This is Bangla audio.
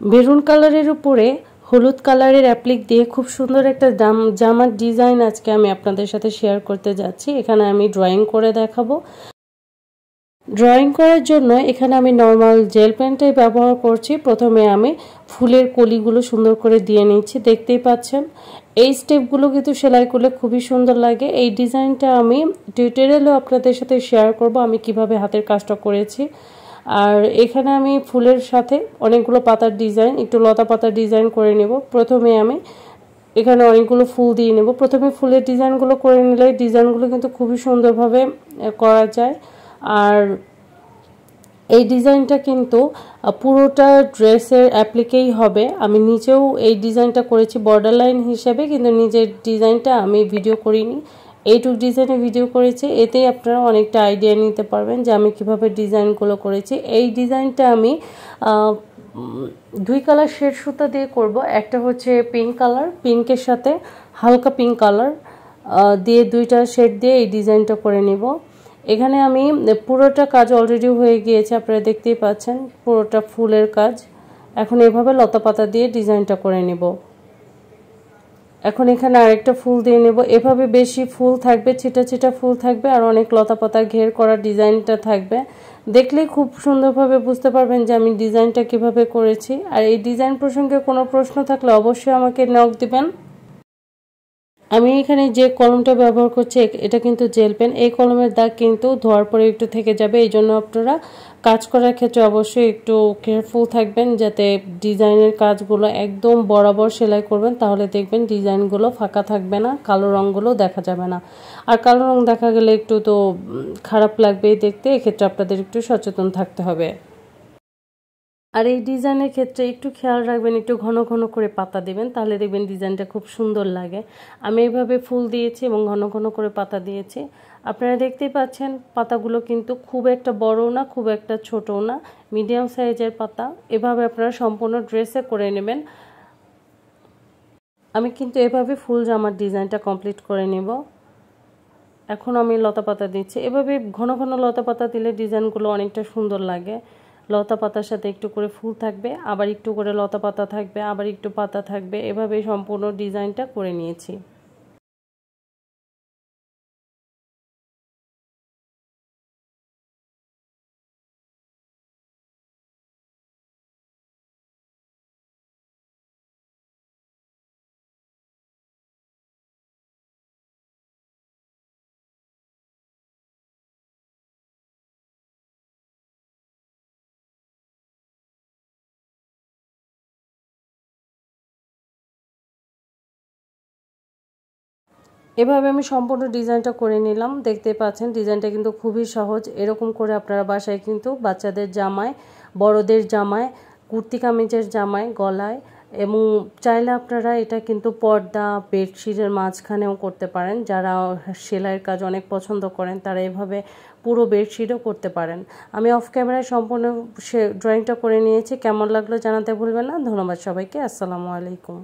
মেরুন কালারের উপরে হলুদ কালারের অ্যাপ্লিক দিয়ে খুব সুন্দর একটা জামার ডিজাইন আজকে আমি আপনাদের সাথে শেয়ার করতে যাচ্ছি। এখানে আমি ড্রয়িং করে দেখাবো। ড্রয়িং করার জন্য এখানে আমি নর্মাল জেল পেনটাই ব্যবহার করছি। প্রথমে আমি ফুলের কলিগুলো সুন্দর করে দিয়ে নিচ্ছি, দেখতেই পাচ্ছেন। এই স্টেপগুলো কিন্তু সেলাই করলে খুবই সুন্দর লাগে। এই ডিজাইনটা আমি টিউটোরিয়ালেও আপনাদের সাথে শেয়ার করব আমি কিভাবে হাতের কাজটা করেছি। আর এখানে আমি ফুলের সাথে অনেকগুলো পাতার ডিজাইন, একটু লতা পাতার ডিজাইন করে নেব। প্রথমে আমি এখানে অনেকগুলো ফুল দিয়ে নেব। প্রথমে ফুলের ডিজাইনগুলো করে নিলে ডিজাইনগুলো কিন্তু খুবই সুন্দরভাবে করা যায়। আর এই ডিজাইনটা কিন্তু পুরোটা ড্রেসের অ্যাপ্লিকেই হবে। আমি নিচেও এই ডিজাইনটা করেছি বর্ডার লাইন হিসেবে, কিন্তু নিজের ডিজাইনটা আমি ভিডিও করিনি, এইটুক ডিজাইনে ভিডিও করেছি। এতেই আপনারা অনেকটা আইডিয়া নিতে পারবেন যে আমি কিভাবে ডিজাইনগুলো করেছি। এই ডিজাইনটা আমি দুই কালার শেড সুতা দিয়ে করব। একটা হচ্ছে পিঙ্ক কালার, পিঙ্কের সাথে হালকা পিঙ্ক কালার দিয়ে দুইটা শেড দিয়ে এই ডিজাইনটা করে নিব। এখানে আমি পুরোটা কাজ অলরেডি হয়ে গিয়েছে, আপনারা দেখতেই পাচ্ছেন পুরোটা ফুলের কাজ। এখন এভাবে লতা পাতা দিয়ে ডিজাইনটা করে নেব। এখন এখানে আরেকটা ফুল দিয়ে নেব। এভাবে বেশি ফুল থাকবে, ছিটা ছিটা ফুল থাকবে আর অনেক লতা পাতা ঘের করা ডিজাইনটা থাকবে। দেখলেই খুব সুন্দরভাবে বুঝতে পারবেন যে আমি ডিজাইনটা কিভাবে করেছি। আর এই ডিজাইন প্রসঙ্গে কোনো প্রশ্ন থাকলে অবশ্যই আমাকে নক দিবেন। আমি এখানে যে কলমটা ব্যবহার করছি এটা কিন্তু জেল পেন। এই কলমের দাগ কিন্তু ধোয়ার পরে একটু থেকে যাবে, এই জন্য আপনারা কাজ করার ক্ষেত্রে অবশ্যই একটু কেয়ারফুল থাকবেন যাতে ডিজাইনের কাজগুলো একদম বরাবর সেলাই করবেন, তাহলে দেখবেন ডিজাইনগুলো ফাঁকা থাকবে না, কালো রঙগুলো দেখা যাবে না। আর কালো রঙ দেখা গেলে একটু তো খারাপ লাগবেই দেখতে, এক্ষেত্রে আপনাদের একটু সচেতন থাকতে হবে। আর এই ডিজাইনের ক্ষেত্রে একটু খেয়াল রাখবেন, একটু ঘন ঘন করে পাতা দিবেন, তাহলে দেখবেন ডিজাইনটা খুব সুন্দর লাগে। আমি এইভাবে ফুল দিয়েছি এবং ঘন ঘন করে পাতা দিয়েছি। আপনারা দেখতেই পাচ্ছেন পাতাগুলো কিন্তু খুব একটা বড়ও না, খুব একটা ছোটও না, মিডিয়াম সাইজের পাতা। এভাবে আপনারা সম্পূর্ণ ড্রেসে করে নেবেন। আমি কিন্তু এভাবে ফুল জামার ডিজাইনটা কমপ্লিট করে নেব। এখন আমি লতা পাতা দিচ্ছি। এভাবে ঘন ঘন লতা পাতা দিলে ডিজাইনগুলো অনেকটা সুন্দর লাগে। লতা পাতার সাথে একটু করে ফুল থাকবে, আবার একটু করে লতা পাতা থাকবে, আবার একটু পাতা থাকবে, এভাবে সম্পূর্ণ ডিজাইনটা করে নিয়েছি। এভাবে আমি সম্পূর্ণ ডিজাইনটা করে নিলাম। দেখতে পাচ্ছেন ডিজাইনটা কিন্তু খুবই সহজ। এরকম করে আপনারা বাসায় কিন্তু বাচ্চাদের জামায়, বড়দের জামায়, কুর্তি কামিজের জামায়, গলায় এবং চাইলে আপনারা এটা কিন্তু পর্দা, বেডশিটের মাঝখানেও করতে পারেন। যারা সেলাইয়ের কাজ অনেক পছন্দ করেন তারা এভাবে পুরো বেডশিটও করতে পারেন। আমি অফ ক্যামেরায় সম্পূর্ণ ড্রয়িংটা করে নিয়েছি। কেমন লাগলো জানাতে ভুলবেন না। ধন্যবাদ সবাইকে। আসসালামু আলাইকুম।